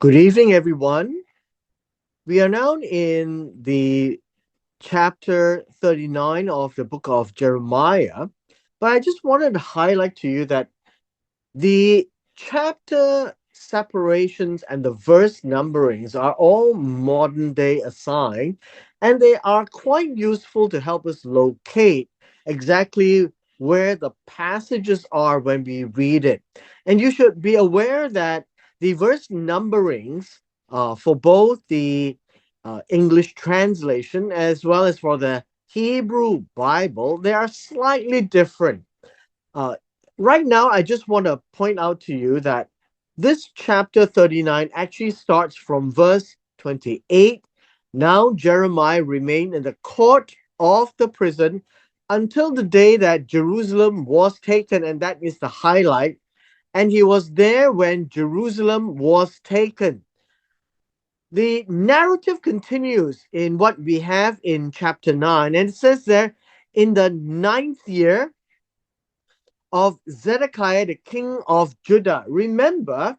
Good evening, everyone. We are now in the chapter 39 of the book of Jeremiah. But I just wanted to highlight to you that the chapter separations and the verse numberings are all modern day assigned, and they are quite useful to help us locate exactly where the passages are when we read it. And you should be aware that the verse numberings for both the English translation as well as for the Hebrew Bible, they are slightly different. Uh, right now, I just want to point out to you that this chapter 39 actually starts from verse 28. Now Jeremiah remained in the court of the prison until the day that Jerusalem was taken, and that is the highlight. And he was there when Jerusalem was taken. The narrative continues in what we have in chapter 9, and it says there, in the ninth year of Zedekiah, the king of Judah. Remember,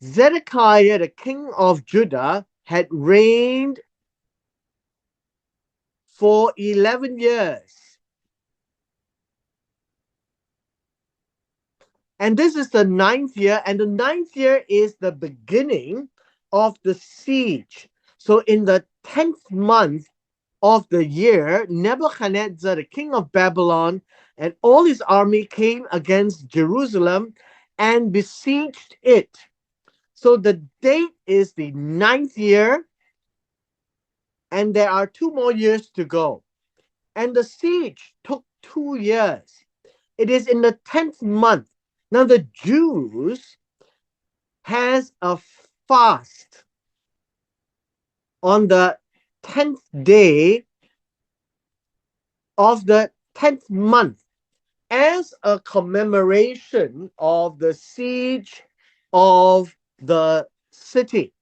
Zedekiah, the king of Judah, had reigned for 11 years. And this is the ninth year, and the ninth year is the beginning of the siege. So, in the 10th month of the year, Nebuchadnezzar, the king of Babylon, and all his army came against Jerusalem and besieged it. So the date is the ninth year, and there are 2 more years to go. And the siege took 2 years. It is in the 10th month. Now the Jews has a fast on the 10th day of the 10th month as a commemoration of the siege of the city.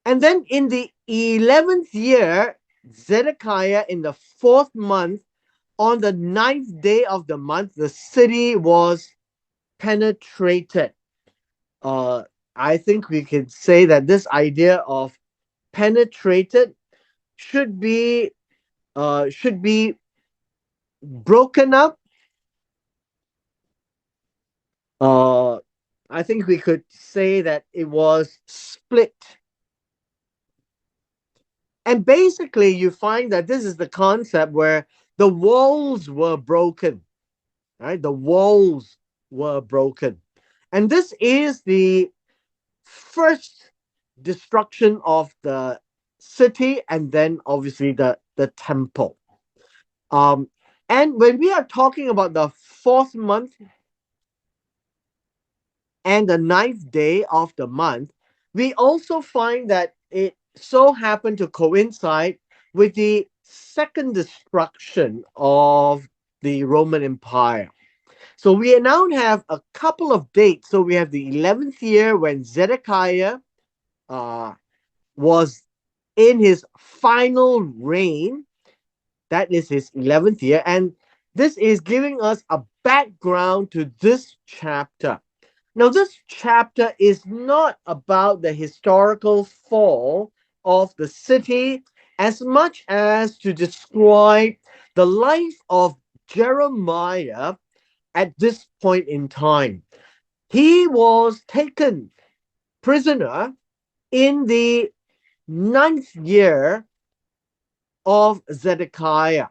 And then in the 11th year, Zedekiah, in the fourth month, on the ninth day of the month, the city was penetrated. Uh, I think we can say that this idea of penetrated should be should be broken up. Uh, I think we could say that it was split. And basically, you find that this is the concept where the walls were broken, right? The walls were broken. And this is the first destruction of the city and then obviously the temple. Um, and when we are talking about the fourth month and the ninth day of the month, we also find that it so happened to coincide with the second destruction of the Roman Empire. So we now have a couple of dates. So we have the 11th year when Zedekiah uh, was in his final reign. That is his 11th year. And this is giving us a background to this chapter. Now, this chapter is not about the historical fall of the city as much as to describe the life of Jeremiah at this point in time. He was taken prisoner in the ninth year of Zedekiah,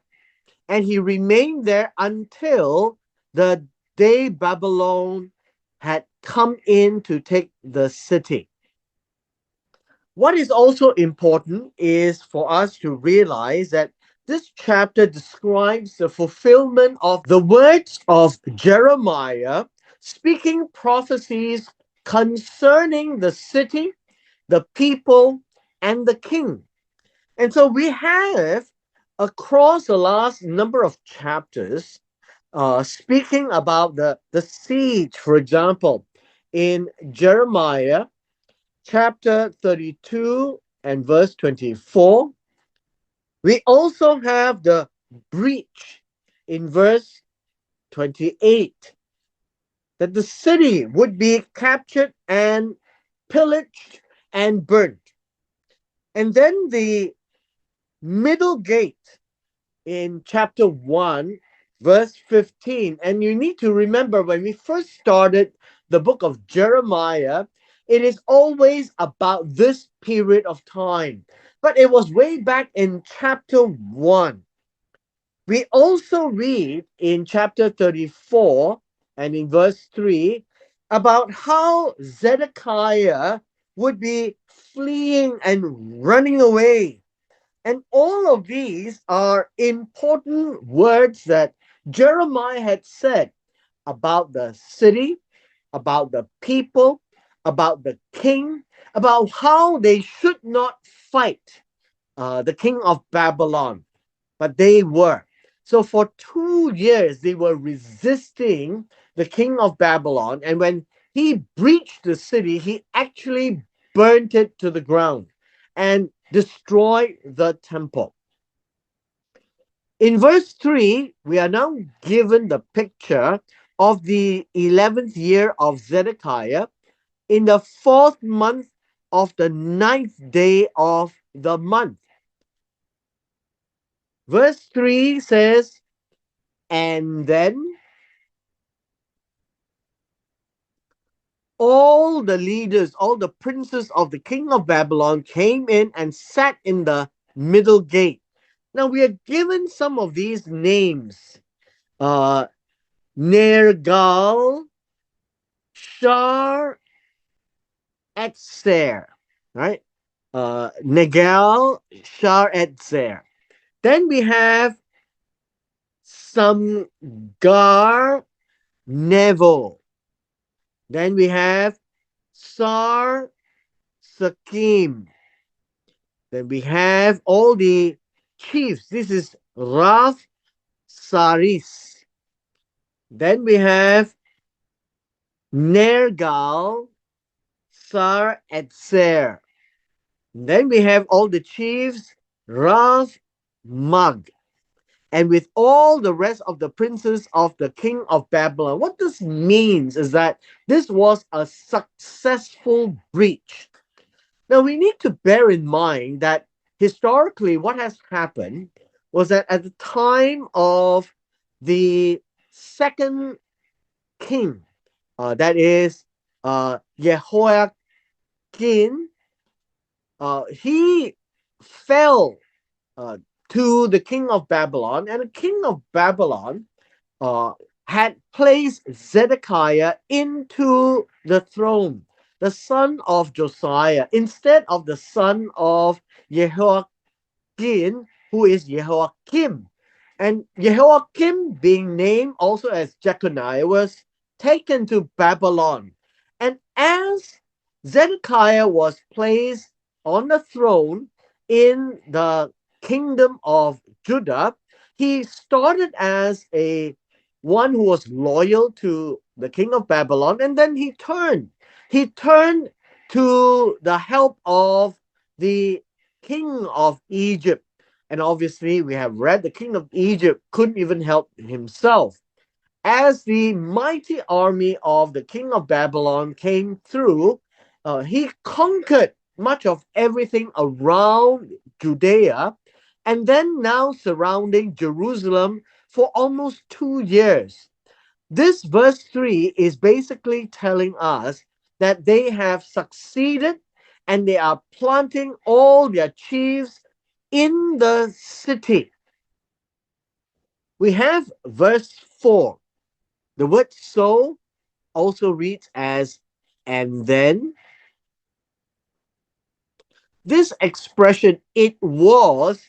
and he remained there until the day Babylon had come in to take the city. What is also important is for us to realize that this chapter describes the fulfillment of the words of Jeremiah, speaking prophecies concerning the city, the people, and the king. And so we have, across the last number of chapters, speaking about the siege, for example, in Jeremiah chapter 32 and verse 24. We also have the breach in verse 28. that the city would be captured and pillaged and burnt. And then the middle gate in chapter 1, verse 15. And you need to remember when we first started the book of Jeremiah, it is always about this period of time. But it was way back in chapter 1. We also read in chapter 34 and in verse 3 about how Zedekiah would be fleeing and running away. And all of these are important words that Jeremiah had said about the city, about the people, about the king, about how they should not fight the king of Babylon, but they were. So for 2 years, they were resisting the king of Babylon. And when he breached the city, he actually burnt it to the ground and destroyed the temple. In verse 3, we are now given the picture of the 11th year of Zedekiah in the fourth month of the ninth day of the month. Verse 3 says, and then all the leaders, all the princes of the king of Babylon came in and sat in the middle gate. Now we are given some of these names. Nergal, Shar, Etzer, right? Negal, Shar, Etzer. Then we have Samgar, Nevo. Then we have Sar, Sakim. Then we have all the chiefs. This is Raf, Saris. Then we have Nergal, Sar, Etzer. Then we have all the chiefs, Raf, Mag, and with all the rest of the princes of the king of Babylon. What this means is that this was a successful breach. Now we need to bear in mind that historically, what has happened was that at the time of the second king, that is Jehoiakim, he fell uh, to the king of Babylon, and the king of Babylon uh, had placed Zedekiah into the throne, the son of Josiah, instead of the son of Jehoiakim, who is Jehoiakim. And Jehoiakim, being named also as Jeconiah, was taken to Babylon. And as Zedekiah was placed on the throne in the kingdom of Judah, he started as a one who was loyal to the king of Babylon, and then he turned. He turned to the help of the king of Egypt. And obviously, we have read the king of Egypt couldn't even help himself. As the mighty army of the king of Babylon came through, he conquered much of everything around Judea and then now surrounding Jerusalem for almost 2 years. This verse 3 is basically telling us that they have succeeded and they are planting all their chiefs in the city. We have verse 4. The word so also reads as and then. This expression, it was,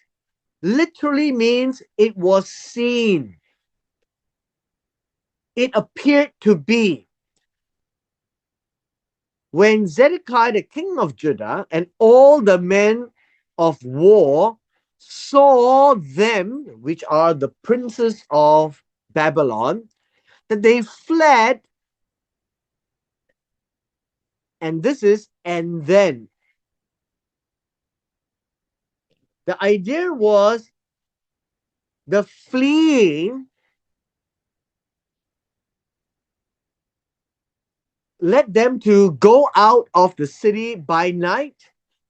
literally means it was seen. It appeared to be. When Zedekiah, the king of Judah, and all the men of war saw them, which are the princes of Babylon, that they fled. And this is, and then. The idea was the fleeing led them to go out of the city by night,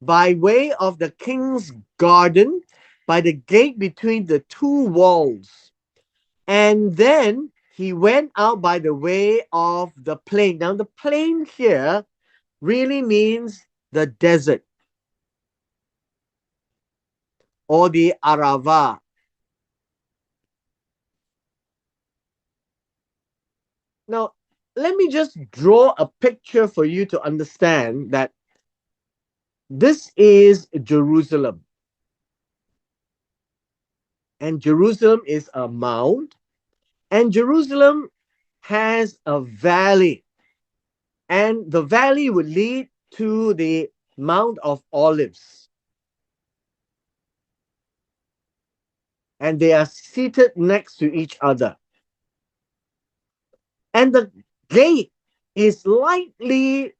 by way of the king's garden, by the gate between the two walls. And then he went out by the way of the plain. Now, the plain here really means the desert or the Arava. Now, let me just draw a picture for you to understand that this is Jerusalem. And Jerusalem is a mount. And Jerusalem has a valley. And the valley would lead to the Mount of Olives. And they are seated next to each other. And the gate is likely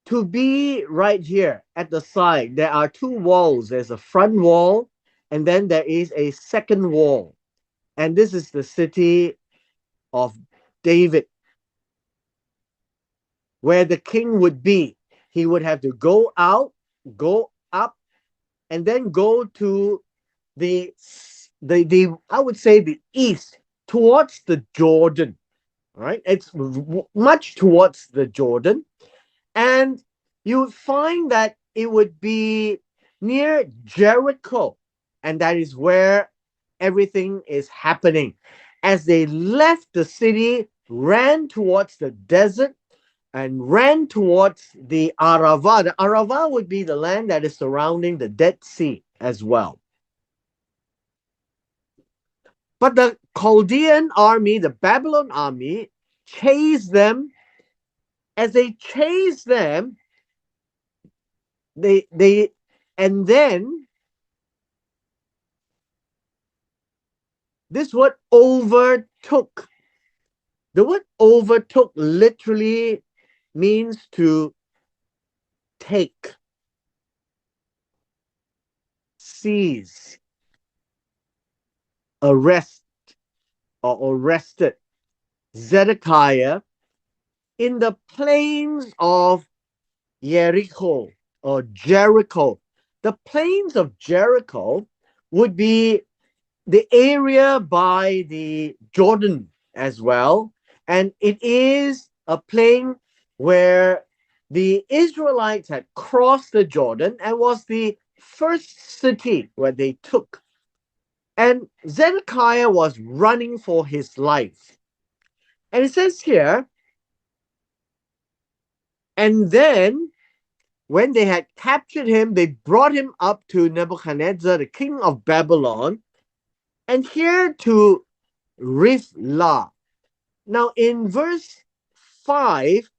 to be right here at the side. There are two walls. There's a front wall, and then there is a second wall. And this is the city of David, where the king would be. He would have to go out, go up, and then go to the I would say the east towards the Jordan. Right? It's much towards the Jordan. And you would find that it would be near Jericho. And that is where everything is happening. As they left the city, ran towards the desert, and ran towards the Arava. The Arava would be the land that is surrounding the Dead Sea as well. But the Chaldean army, the Babylon army, chased them. As they chased them, they and then this word overtook. The word overtook literally means to take, seize, arrest, or arrested Zedekiah in the plains of Jericho or Jericho. The plains of Jericho would be the area by the Jordan as well. And it is a plain where the Israelites had crossed the Jordan and was the first city where they took. And Zedekiah was running for his life. And it says here, and then when they had captured him, they brought him up to Nebuchadnezzar, the king of Babylon, and here to Rivlah. Now, in verse 5,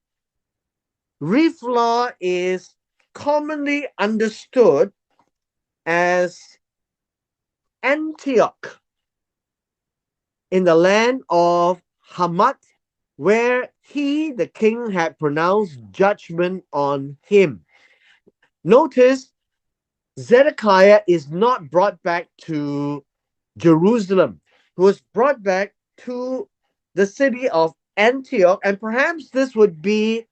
Rivlah is commonly understood as Antioch in the land of Hamath, where he, the king, had pronounced judgment on him. Notice Zedekiah is not brought back to Jerusalem. He was brought back to the city of Antioch, and perhaps this would be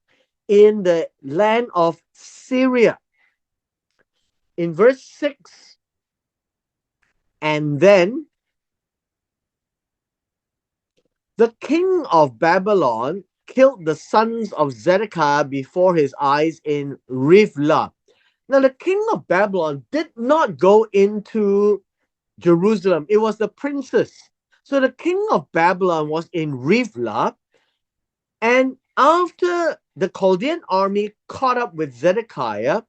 in the land of Syria. In verse 6, and then the king of Babylon killed the sons of Zedekiah before his eyes in Rivlah. Now, the king of Babylon did not go into Jerusalem. It was the princes. So the king of Babylon was in Rivlah. And after the Chaldean army caught up with Zedekiah,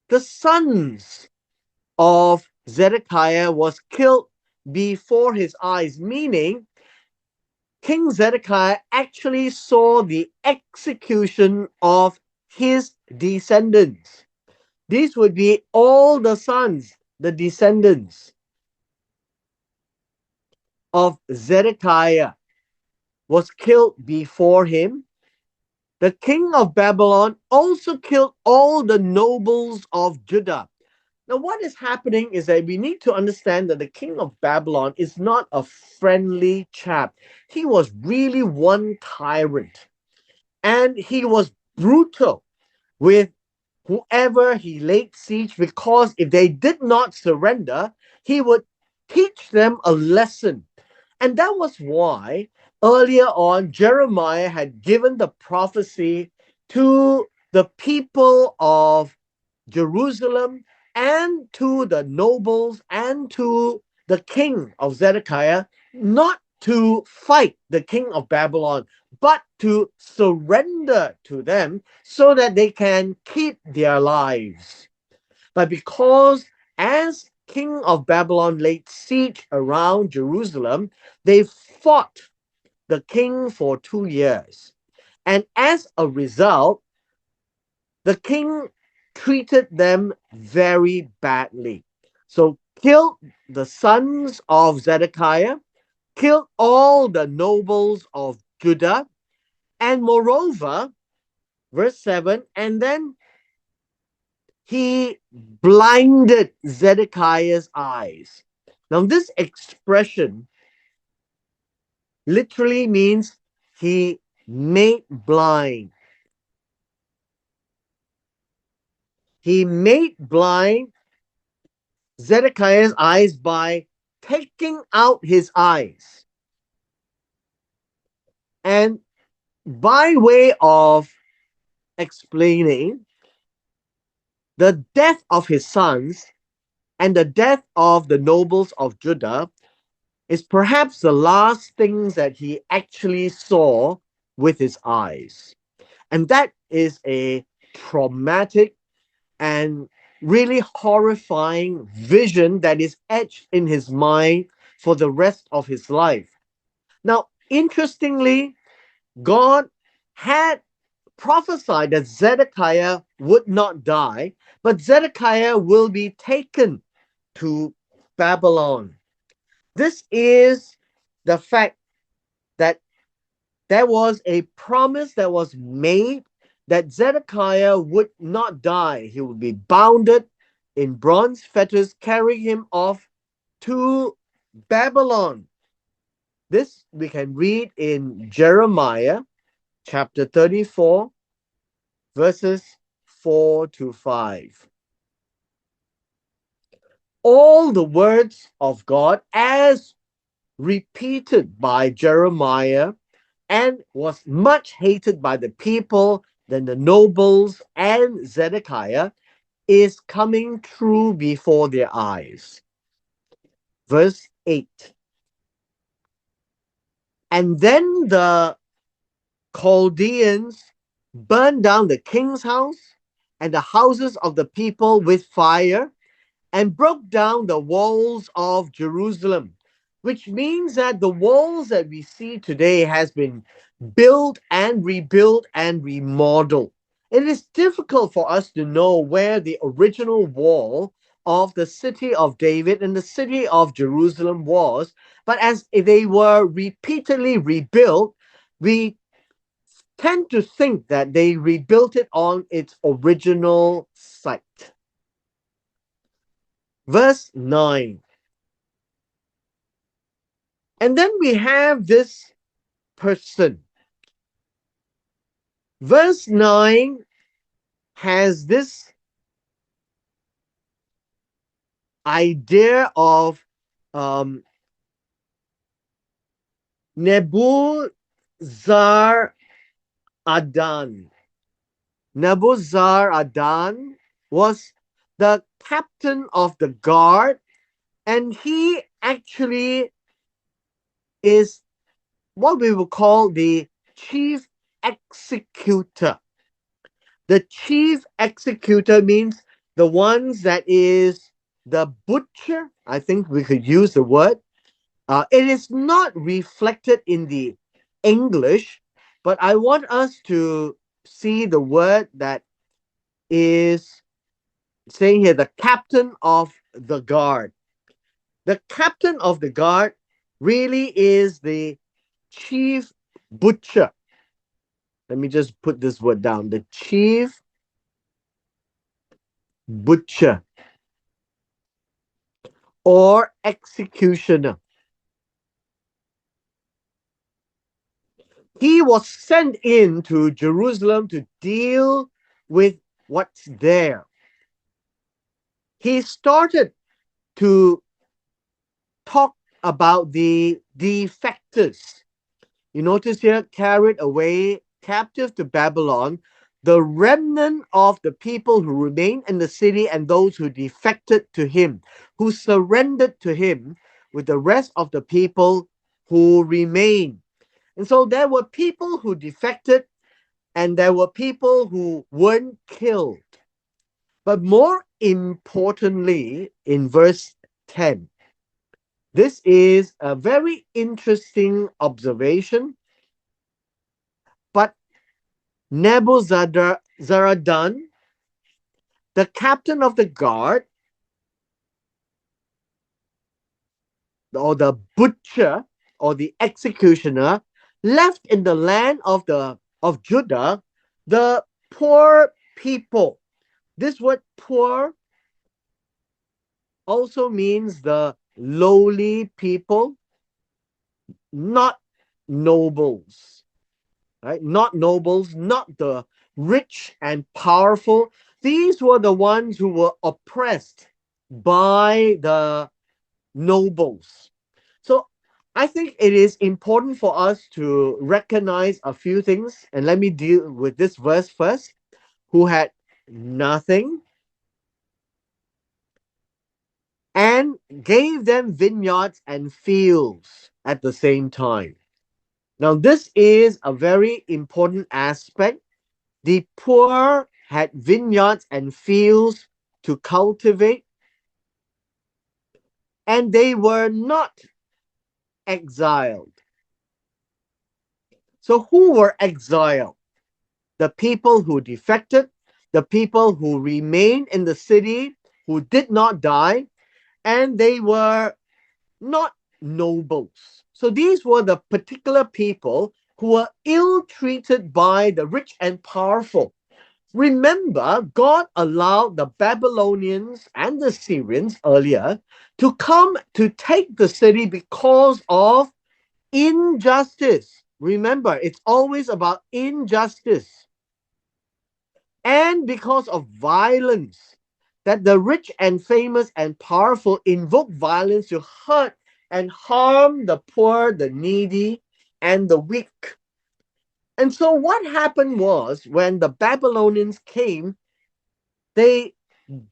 the sons of Zedekiah was killed before his eyes, meaning King Zedekiah actually saw the execution of his descendants. These would be all the sons, the descendants of Zedekiah was killed before him. The king of Babylon also killed all the nobles of Judah. Now, what is happening is that we need to understand that the king of Babylon is not a friendly chap. He was really one tyrant. And he was brutal with whoever he laid siege, because if they did not surrender, he would teach them a lesson. And that was why earlier on Jeremiah had given the prophecy to the people of Jerusalem and to the nobles and to the king of Zedekiah, not to fight the king of Babylon, but to surrender to them so that they can keep their lives. But because as king of Babylon laid siege around Jerusalem, they fought the king for 2 years. And as a result, the king treated them very badly. So killed the sons of Zedekiah, killed all the nobles of Judah, and moreover, verse 7, and then he blinded Zedekiah's eyes. Now, this expression literally means he made blind. He made blind Zedekiah's eyes by taking out his eyes. And by way of explaining, the death of his sons and the death of the nobles of Judah is perhaps the last things that he actually saw with his eyes. And that is a traumatic and really horrifying vision that is etched in his mind for the rest of his life. Now, interestingly, God had prophesied that Zedekiah would not die, but Zedekiah will be taken to Babylon. This is the fact that there was a promise that was made that Zedekiah would not die. He would be bounded in bronze fetters, carrying him off to Babylon. This we can read in Jeremiah chapter 34, verses 4 to 5. All the words of God, as repeated by Jeremiah, and was much hated by the people, then the nobles and Zedekiah, is coming true before their eyes. Verse 8. And then the Chaldeans burned down the king's house and the houses of the people with fire, and broke down the walls of Jerusalem, which means that the walls that we see today has been built and rebuilt and remodeled. It is difficult for us to know where the original wall of the city of David and the city of Jerusalem was, but as they were repeatedly rebuilt, we tend to think that they rebuilt it on its original site. Verse 9. And then we have this person. Verse 9 has this idea of Nebuzaradan. Nebuzaradan was the captain of the guard, and he actually is what we would call the chief executor. The chief executor means the ones that is the butcher. I think we could use the word. It is not reflected in the English, but I want us to see the word that is saying here, the captain of the guard. The captain of the guard really is the chief butcher. Let me just put this word down. The chief butcher or executioner. He was sent into Jerusalem to deal with what's there. He started to talk about the defectors. You notice here, carried away captive to Babylon, the remnant of the people who remained in the city and those who defected to him, who surrendered to him with the rest of the people who remained. And so there were people who defected and there were people who weren't killed. But more importantly, in verse 10, this is a very interesting observation. But Nebuzaradan, the captain of the guard, or the butcher, or the executioner, left in the land of Judah the poor people. This word poor also means the lowly people, not nobles, right? Not nobles, not the rich and powerful. These were the ones who were oppressed by the nobles. So I think it is important for us to recognize a few things, and let me deal with this verse first. Who had nothing and gave them vineyards and fields at the same time. Now, this is a very important aspect. The poor had vineyards and fields to cultivate, and they were not exiled. So, who were exiled? The people who defected, the people who remained in the city, who did not die, and they were not nobles. So, these were the particular people who were ill treated by the rich and powerful. Remember, God allowed the Babylonians and the Syrians earlier to come to take the city because of injustice. Remember, it's always about injustice. And because of violence, that the rich and famous and powerful invoke violence to hurt and harm the poor, the needy, and the weak. And so, what happened was when the Babylonians came, they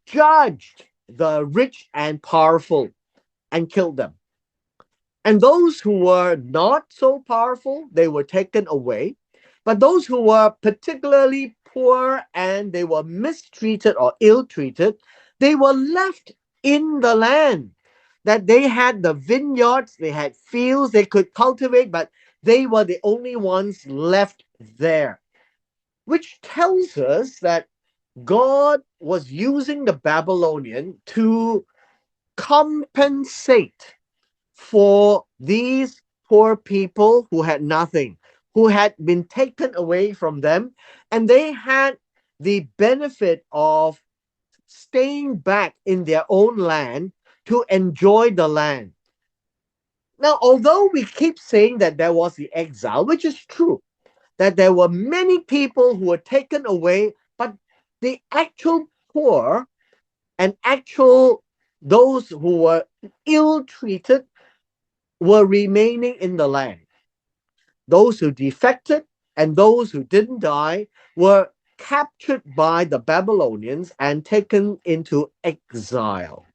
judged the rich and powerful and killed them. And those who were not so powerful, they were taken away. But those who were particularly poor and they were mistreated or ill treated, they were left in the land. That they had the vineyards, they had fields they could cultivate, but they were the only ones left there. Which tells us that God was using the Babylonian to compensate for these poor people who had nothing, who had been taken away from them, and they had the benefit of staying back in their own land to enjoy the land. Now, although we keep saying that there was the exile, which is true, that there were many people who were taken away, but the actual poor and actual those who were ill treated were remaining in the land. Those who defected and those who didn't die were captured by the Babylonians and taken into exile.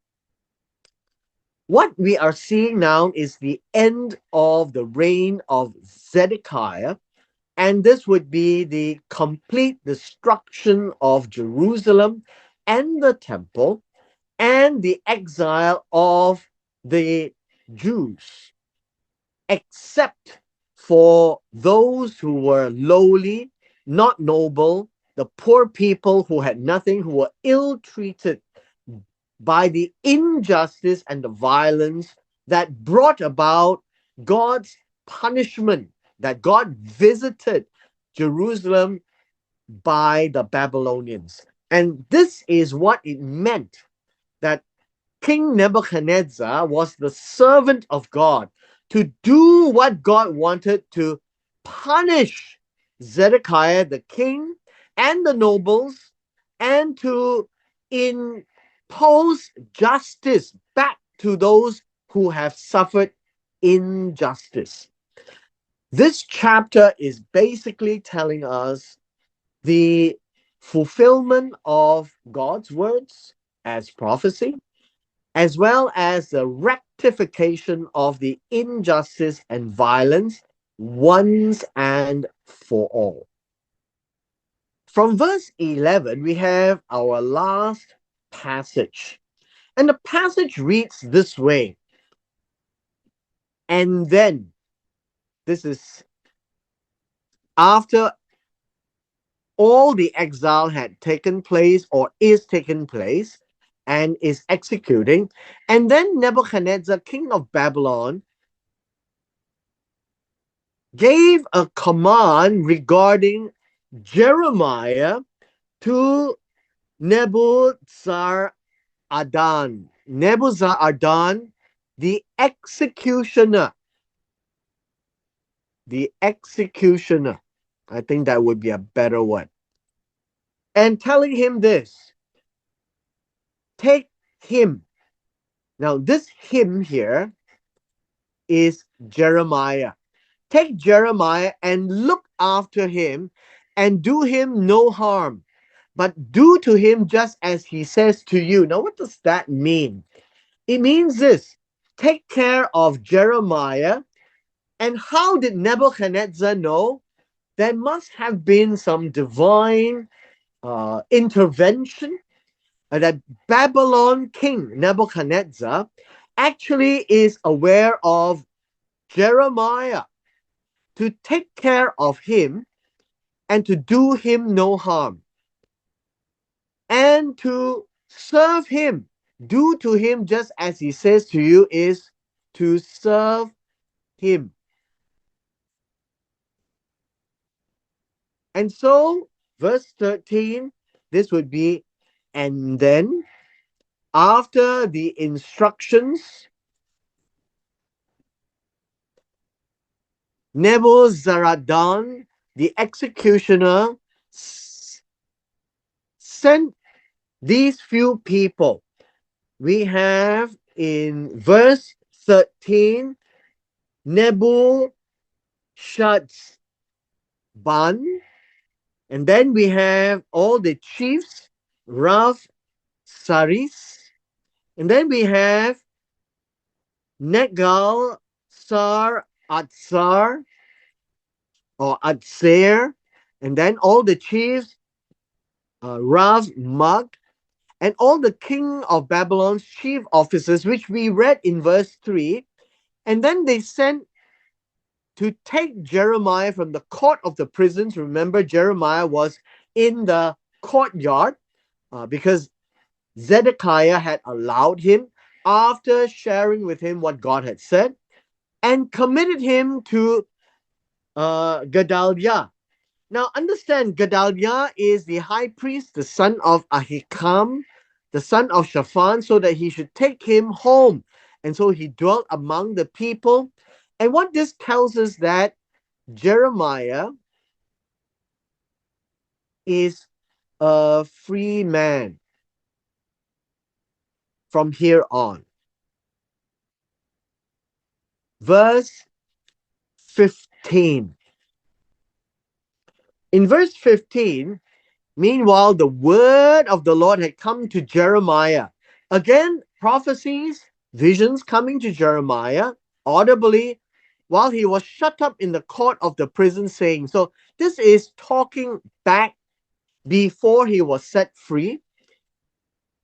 What we are seeing now is the end of the reign of Zedekiah, and this would be the complete destruction of Jerusalem and the temple and the exile of the Jews, except for those who were lowly, not noble, the poor people who had nothing, who were ill treated by the injustice and the violence that brought about God's punishment, that God visited Jerusalem by the Babylonians. And this is what it meant that King Nebuchadnezzar was the servant of God to do what God wanted to punish Zedekiah the king and the nobles, and to impose justice back to those who have suffered injustice. This chapter is basically telling us the fulfillment of God's words as prophecy, as well as the rectification of the injustice and violence once and for all. From verse 11, we have our last passage. And the passage reads this way. And then, this is after all the exile had taken place or is taking place and is executing. And then Nebuchadnezzar, king of Babylon, gave a command regarding Jeremiah to Nebuzaradan. Nebuzaradan, the executioner. The executioner. I think that would be a better word. And telling him this, take him. Now, this him here is Jeremiah. Take Jeremiah and look after him and do him no harm, but do to him just as he says to you. Now, what does that mean? It means this: take care of Jeremiah. And how did Nebuchadnezzar know? There must have been some divine intervention that Babylon king Nebuchadnezzar actually is aware of Jeremiah, to take care of him and to do him no harm, and to serve him, do to him just as he says to you, is to serve him. And so, verse 13, this would be, and then after the instructions, Nebuzaradan, the executioner, sent these few people. We have in verse 13, Nebushazban, and then we have all the chiefs, Rav Saris, and then we have Negal Sar Atsar or Atser, and then all the chiefs, Rav Mag, and all the king of Babylon's chief officers, which we read in verse 3. And then they sent to take Jeremiah from the court of the prisons. Remember, Jeremiah was in the courtyard because Zedekiah had allowed him, after sharing with him what God had said, and committed him to Gedaliah. Now, understand, Gedaliah is the high priest, the son of Ahikam, the son of Shaphan, so that he should take him home. And so he dwelt among the people. And what this tells us, that Jeremiah is a free man from here on. Verse 15. In verse 15, meanwhile, the word of the Lord had come to Jeremiah. Again, prophecies, visions coming to Jeremiah audibly while he was shut up in the court of the prison, saying, so this is talking back before he was set free.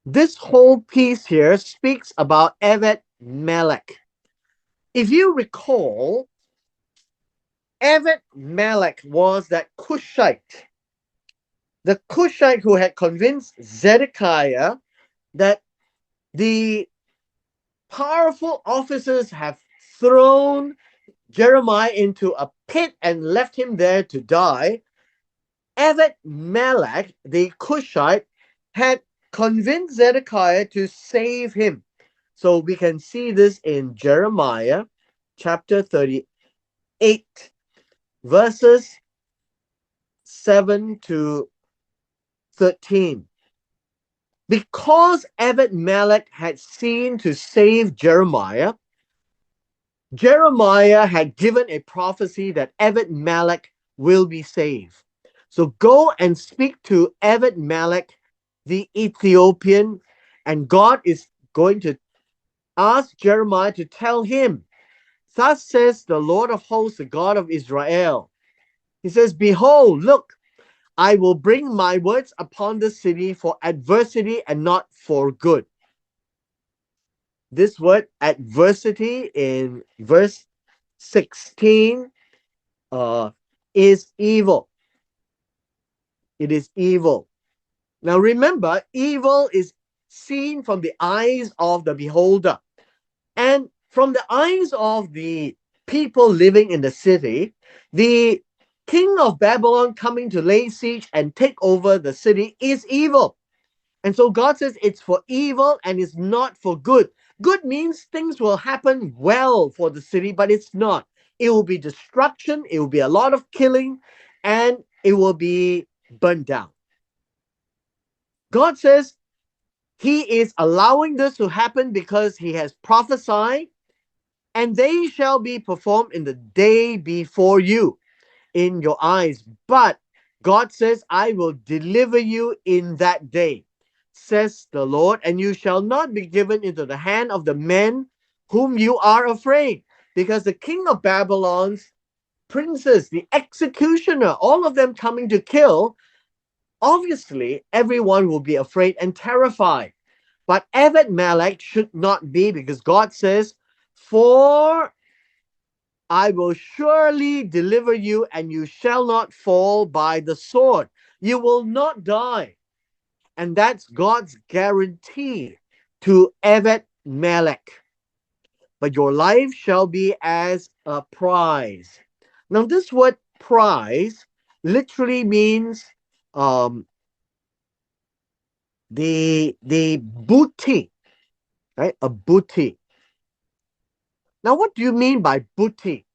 This whole piece here speaks about Evet Melech. If you recall, Evet Melech was that Cushite, the Cushite who had convinced Zedekiah that the powerful officers have thrown Jeremiah into a pit and left him there to die. Evet Melech, the Cushite, had convinced Zedekiah to save him. So we can see this in Jeremiah chapter 38. verses 7 to 13. Because Ebed-Melech had seen to save Jeremiah, Jeremiah had given a prophecy that Ebed-Melech will be saved. So go and speak to Ebed-Melech, the Ethiopian, and God is going to ask Jeremiah to tell him, thus says the Lord of hosts, the God of Israel. He says, behold, look, I will bring my words upon the city for adversity and not for good. This word adversity in verse 16 is evil. It is evil. Now remember, evil is seen from the eyes of the beholder. And from the eyes of the people living in the city, the king of Babylon coming to lay siege and take over the city is evil. And so God says it's for evil and it's not for good. Good means things will happen well for the city, but it's not. It will be destruction, it will be a lot of killing, and it will be burned down. God says he is allowing this to happen because he has prophesied, and they shall be performed in the day before you, in your eyes. But God says, I will deliver you in that day, says the Lord, and you shall not be given into the hand of the men whom you are afraid, because the king of Babylon's princes, the executioner, all of them coming to kill, obviously everyone will be afraid and terrified. But Ebed-Melech should not be, because God says, for I will surely deliver you, and you shall not fall by the sword. You will not die. And that's God's guarantee to Ebed-Melech. But your life shall be as a prize. Now, this word prize literally means um, the booty, right? A booty. Now, what do you mean by booty?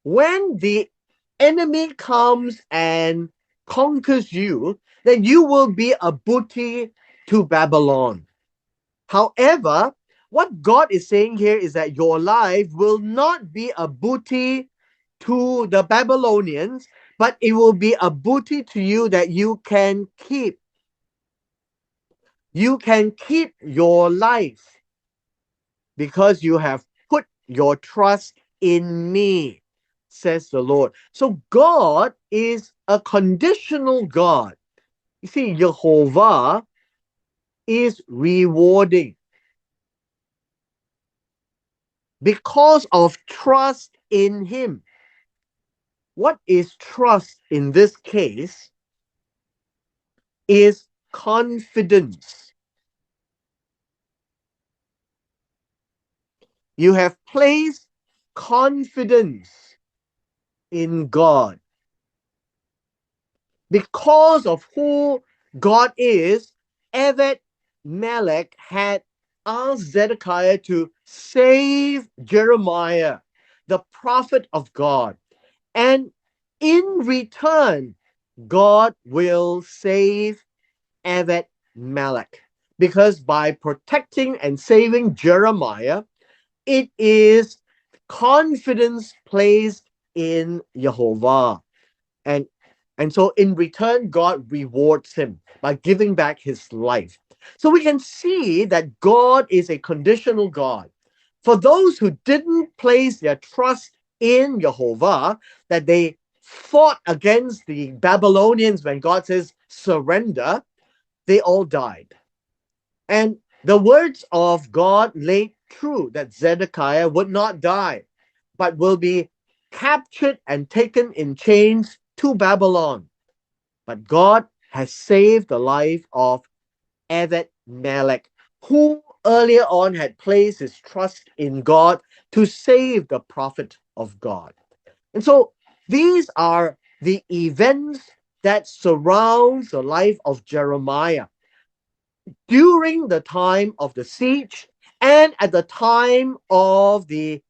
When the enemy comes and conquers you, then you will be a booty to Babylon. However, what God is saying here is that your life will not be a booty to the Babylonians, but it will be a booty to you that you can keep. You can keep your life because you have put your trust in me, says the Lord. So God is a conditional God. You see, Jehovah is rewarding because of trust in him. What is trust in this case is confidence. You have placed confidence in God. Because of who God is, Ebed-Melech had asked Zedekiah to save Jeremiah, the prophet of God. And in return, God will save Ebed-Melech. Because by protecting and saving Jeremiah, it is confidence placed in Jehovah. And and so in return, God rewards him by giving back his life. So we can see that God is a conditional God. For those who didn't place their trust in Jehovah, that they fought against the Babylonians when God says surrender, they all died. And the words of God laid true that Zedekiah would not die, but will be captured and taken in chains to Babylon. But God has saved the life of Ebed-Melech, who earlier on had placed his trust in God to save the prophet of God. And so these are the events that surround the life of Jeremiah during the time of the siege and at the time of the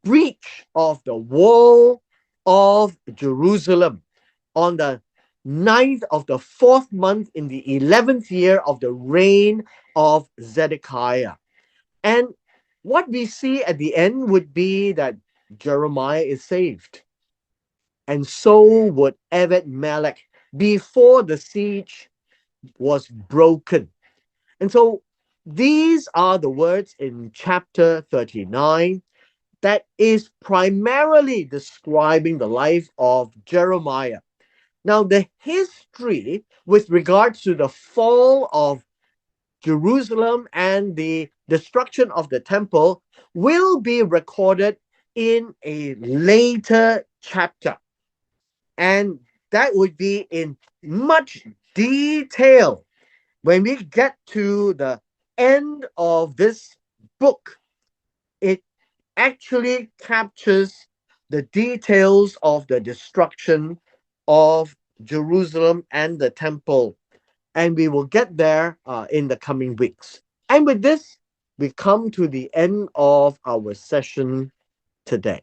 breach of the wall of Jerusalem on the ninth of the fourth month in the 11th year of the reign of Zedekiah. And what we see at the end would be that Jeremiah is saved. And so would Ebed Melech before the siege was broken. And so these are the words in chapter 39 that is primarily describing the life of Jeremiah. Now, the history with regards to the fall of Jerusalem and the destruction of the temple will be recorded in a later chapter. And that would be in much detail when we get to the end of this book. It actually captures the details of the destruction of Jerusalem and the temple. And we will get there in the coming weeks. And with this, we come to the end of our session today.